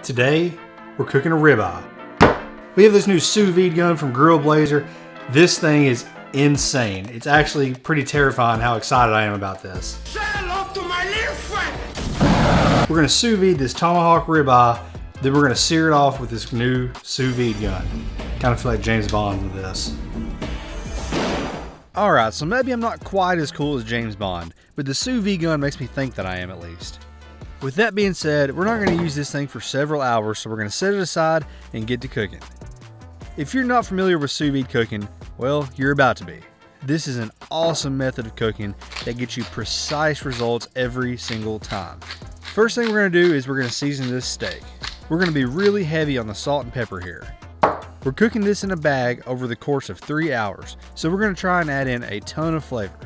Today, we're cooking a ribeye. We have this new sous vide gun from Grill Blazer. This thing is insane. It's actually pretty terrifying how excited I am about this. Say hello to my little friend. We're gonna sous vide this tomahawk ribeye, then we're gonna sear it off with this new sous vide gun. Kind of feel like James Bond with this. Alright, so maybe I'm not quite as cool as James Bond, but the sous vide gun makes me think that I am at least. With that being said, we're not going to use this thing for several hours, so we're going to set it aside and get to cooking. If you're not familiar with sous vide cooking, well, you're about to be. This is an awesome method of cooking that gets you precise results every single time. First thing we're going to do is we're going to season this steak. We're going to be really heavy on the salt and pepper here. We're cooking this in a bag over the course of 3 hours, so we're going to try and add in a ton of flavor.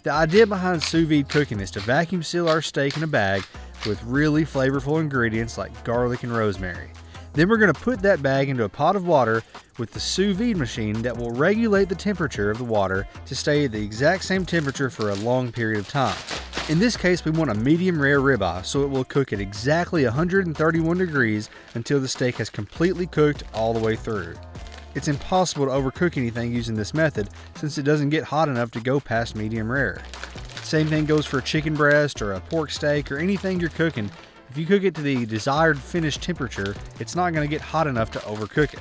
The idea behind sous vide cooking is to vacuum seal our steak in a bag with really flavorful ingredients like garlic and rosemary. Then we're going to put that bag into a pot of water with the sous vide machine that will regulate the temperature of the water to stay at the exact same temperature for a long period of time. In this case, we want a medium rare ribeye, so it will cook at exactly 131 degrees until the steak has completely cooked all the way through. It's impossible to overcook anything using this method since it doesn't get hot enough to go past medium rare. Same thing goes for a chicken breast or a pork steak or anything you're cooking. If you cook it to the desired finished temperature, it's not going to get hot enough to overcook it.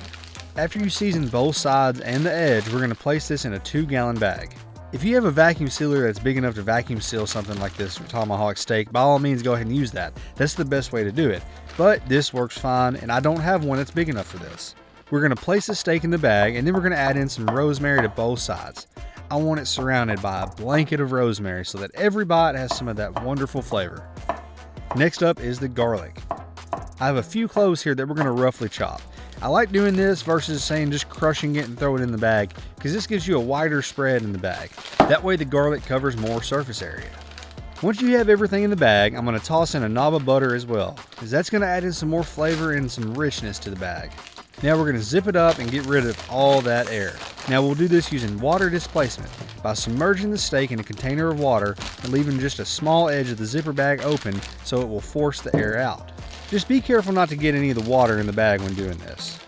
After you season both sides and the edge, we're going to place this in a 2-gallon bag. If you have a vacuum sealer that's big enough to vacuum seal something like this tomahawk steak, by all means go ahead and use that. That's the best way to do it. But this works fine, and I don't have one that's big enough for this. We're going to place the steak in the bag, and then we're going to add in some rosemary to both sides. I want it surrounded by a blanket of rosemary so that every bite has some of that wonderful flavor. Next up is the garlic. I have a few cloves here that we're going to roughly chop. I like doing this versus saying just crushing it and throw it in the bag because this gives you a wider spread in the bag. That way the garlic covers more surface area. Once you have everything in the bag, I'm going to toss in a knob of butter as well, because that's going to add in some more flavor and some richness to the bag. Now we're going to zip it up and get rid of all that air. Now we'll do this using water displacement by submerging the steak in a container of water and leaving just a small edge of the zipper bag open so it will force the air out. Just be careful not to get any of the water in the bag when doing this.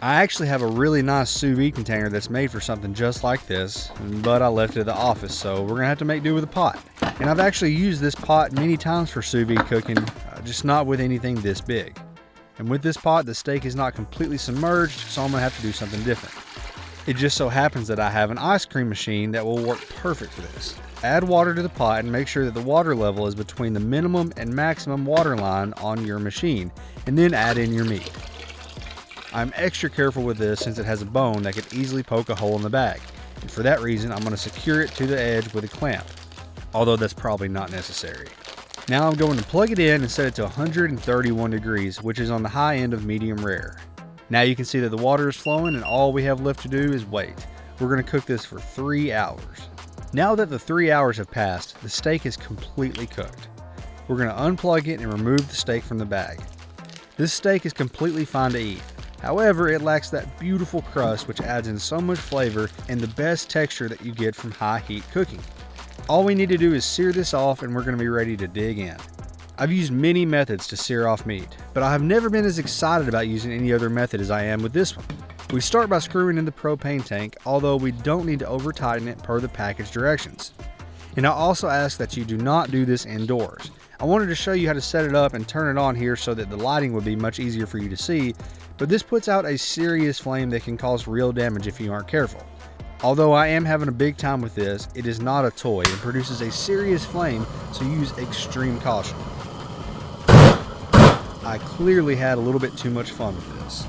I actually have a really nice sous vide container that's made for something just like this, but I left it at the office, so we're going to have to make do with a pot. And I've actually used this pot many times for sous vide cooking, just not with anything this big. And with this pot, the steak is not completely submerged, so I'm going to have to do something different. It just so happens that I have an ice cream machine that will work perfect for this. Add water to the pot and make sure that the water level is between the minimum and maximum water line on your machine, and then add in your meat. I'm extra careful with this since it has a bone that could easily poke a hole in the bag, and for that reason I'm going to secure it to the edge with a clamp, although that's probably not necessary. Now I'm going to plug it in and set it to 131 degrees, which is on the high end of medium rare. Now you can see that the water is flowing and all we have left to do is wait. We're going to cook this for 3 hours. Now that the 3 hours have passed, the steak is completely cooked. We're going to unplug it and remove the steak from the bag. This steak is completely fine to eat. However, it lacks that beautiful crust which adds in so much flavor and the best texture that you get from high heat cooking. All we need to do is sear this off and we're going to be ready to dig in. I've used many methods to sear off meat, but I have never been as excited about using any other method as I am with this one. We start by screwing in the propane tank, although we don't need to over tighten it per the package directions. And I also ask that you do not do this indoors. I wanted to show you how to set it up and turn it on here so that the lighting would be much easier for you to see, but this puts out a serious flame that can cause real damage if you aren't careful. Although I am having a big time with this, it is not a toy and produces a serious flame, so use extreme caution. I clearly had a little bit too much fun with this.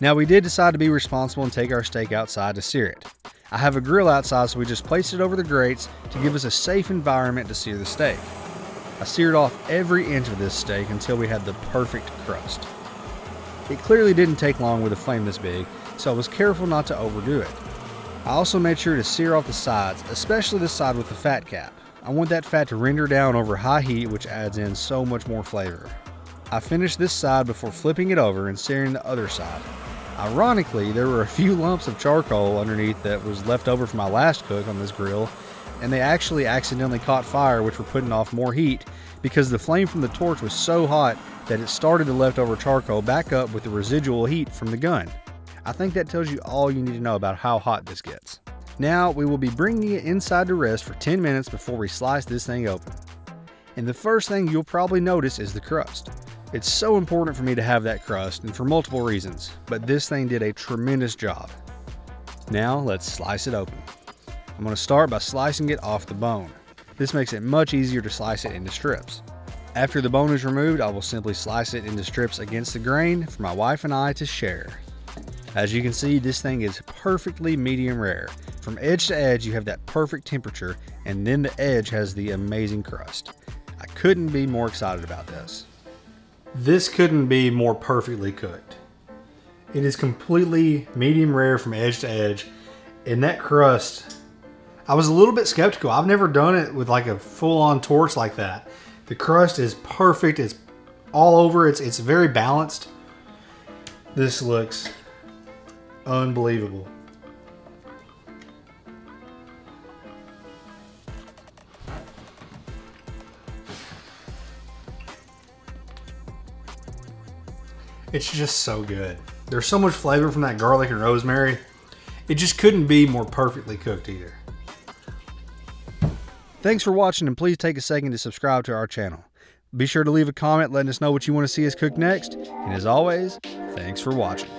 Now we did decide to be responsible and take our steak outside to sear it. I have a grill outside, so we just placed it over the grates to give us a safe environment to sear the steak. I seared off every inch of this steak until we had the perfect crust. It clearly didn't take long with a flame this big, so I was careful not to overdo it. I also made sure to sear off the sides, especially the side with the fat cap. I want that fat to render down over high heat, which adds in so much more flavor. I finished this side before flipping it over and searing the other side. Ironically, there were a few lumps of charcoal underneath that was left over from my last cook on this grill, and they actually accidentally caught fire, which were putting off more heat because the flame from the torch was so hot that it started the leftover charcoal back up with the residual heat from the gun. I think that tells you all you need to know about how hot this gets. Now we will be bringing it inside to rest for 10 minutes before we slice this thing open. And the first thing you'll probably notice is the crust. It's so important for me to have that crust, and for multiple reasons, but this thing did a tremendous job. Now let's slice it open. I'm going to start by slicing it off the bone. This makes it much easier to slice it into strips. After the bone is removed, I will simply slice it into strips against the grain for my wife and I to share. As you can see, this thing is perfectly medium rare. From edge to edge, you have that perfect temperature, and then the edge has the amazing crust. I couldn't be more excited about this. This couldn't be more perfectly cooked. It is completely medium rare from edge to edge, and that crust, I was a little bit skeptical. I've never done it with like a full-on torch like that. The crust is perfect. It's all over. It's very balanced. This looks unbelievable. It's just so good. There's so much flavor from that garlic and rosemary. It just couldn't be more perfectly cooked either. Thanks for watching, and please take a second to subscribe to our channel. Be sure to leave a comment letting us know what you want to see us cook next. And as always, thanks for watching.